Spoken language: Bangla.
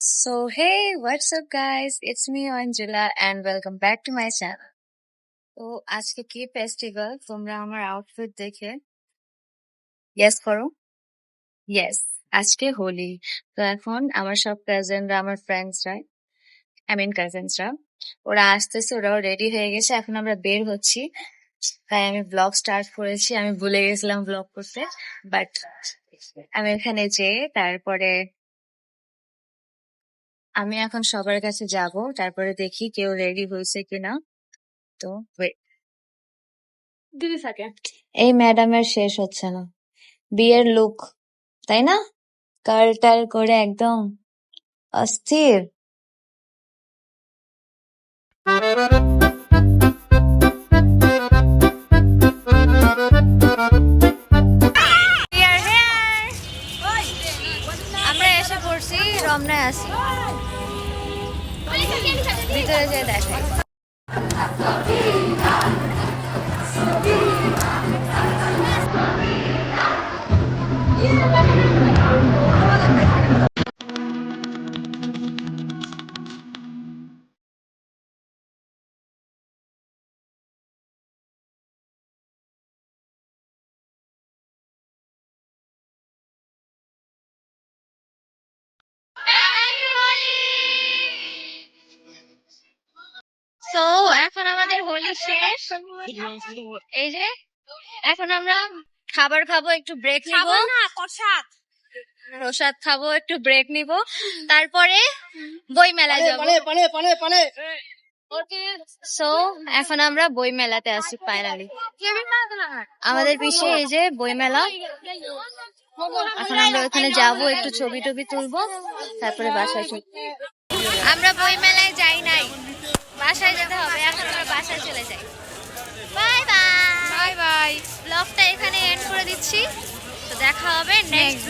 So, hey, what's up, guys? It's me, Angela, and welcome back to my channel. তো আজকে কি ফেস্টিভ্যাল তোমরা আমার আউটফিট দেখে গেস করো? ইয়েস, আজকে হোলি। তো এখন আমার সব কাজিনরা, আমার ফ্রেন্ডসরা, কাজিনসরা, ওরা আসতেছে, ওরাও রেডি হয়ে গেছে। এখন আমরা বের হচ্ছি, তাই আমি ব্লগ স্টার্ট করেছি। আমি ভুলে গেছিলাম ব্লগ করতে, বাট আমি এখানে যেয়ে তারপরে আমি এখন সবার কাছে যাব, তারপরে দেখি কেউ রেডি হয়েছে কিনা। তো wait, দিদি থাকে এই ম্যাডামের শেষ হচ্ছে না বিয়ের লুক, তাই না? কার্ল টাল করে একদম অস্থির। We are here. আমরা এসে পড়ছি, রমনায় আছি। ভিতরে যেয়ে দেখাই। তো এখন আমাদের হোলি শেষ। এই যে এখন আমরা খাবার খাবো, একটু ব্রেক নিব। প্রসাদ খাবো, একটু ব্রেক নিব, তারপরে বই মেলা যাবো। সো এখন আমরা বই মেলাতে আসি ফাইনালি। আমাদের পিছিয়ে এই যে বই মেলা। এখন আমরা ওখানে যাবো, একটু ছবি টবি তুলবো, তারপরে বাসায় চলে। আমরা বই মেলায় যাই নাই, বাসায় যেতে হবে। এখন আমরা বাসায় চলে যাই। Bye bye bye bye. ব্লগটা এখানে এন্ড করে দিচ্ছি। তো দেখা হবে নেক্সট